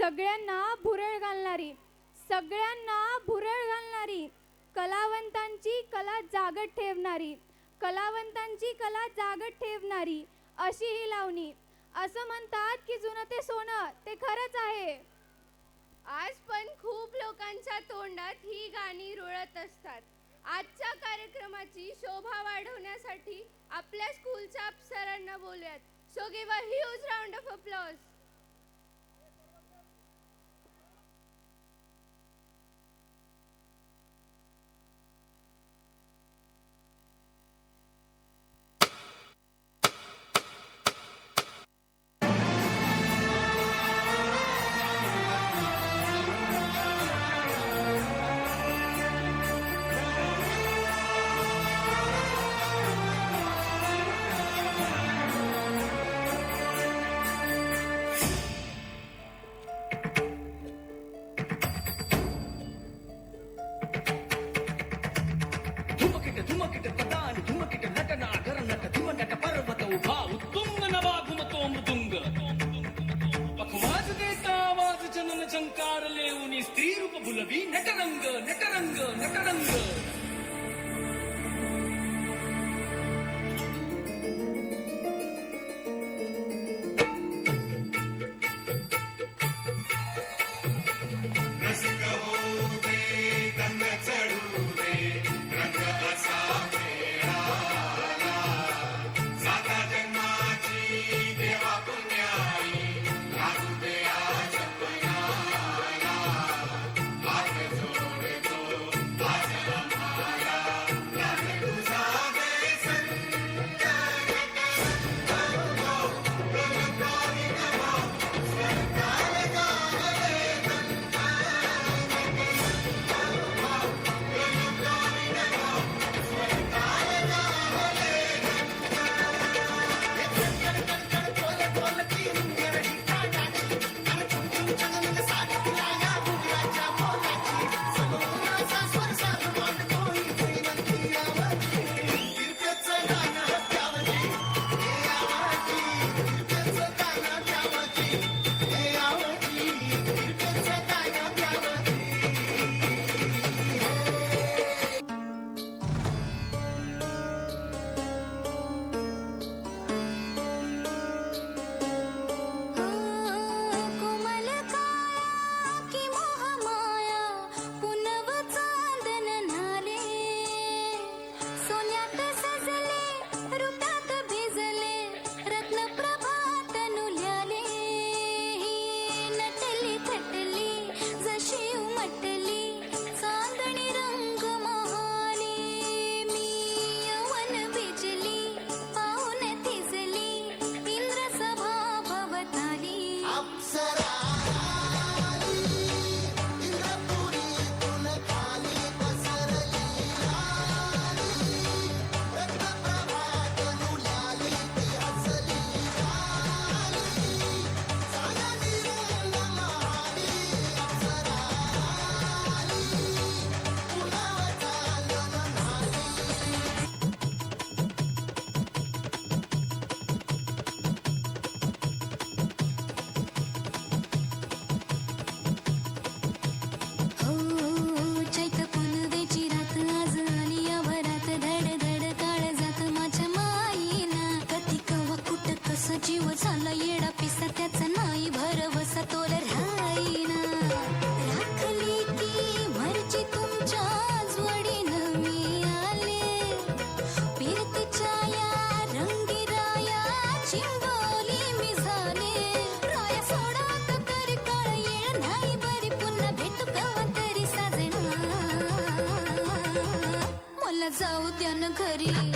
सगळ्यांना भुरळ घालणारी, सगळ्यांना भुरळ घालणारी, कलावंतांची कला जागत ठेवणारी, कलावंतांची कला जागत ठेवणारी अशी ही लावणी. असं म्हणतात की जुनं ते सोनं, ते खरंच आहे. आज पण खूप लोकांच्या तोंडात ही गाणी रुळत असतात. आजच्या कार्यक्रमाची शोभा वाढवण्यासाठी आपल्या स्कूलच्या अप्सरांना बोलूयात. So give a huge round of applause. धुमकिट पदान धुमकिट नटना गरनट धुमनट पर्वत उभा उत्तुंग नवा घुमतो मृदुंग पखवाज देता आवाज जनन झंकार लेऊनी स्त्री रूप भुलवी नटरंग नटरंग नटरंग. जीव झाला येडा पिसा त्याचा नाही भरवसा तोल राहीना राखली ती मर्जी तुमच्या जोडीनं मी आले फिरतीच्या या रंगीराया चिंबोली मी झाले राया सोडा आता तरी काळ येळ नाही बरी पुन्हा भेटू कवा तरी साजना मला जाऊ द्या न घरी.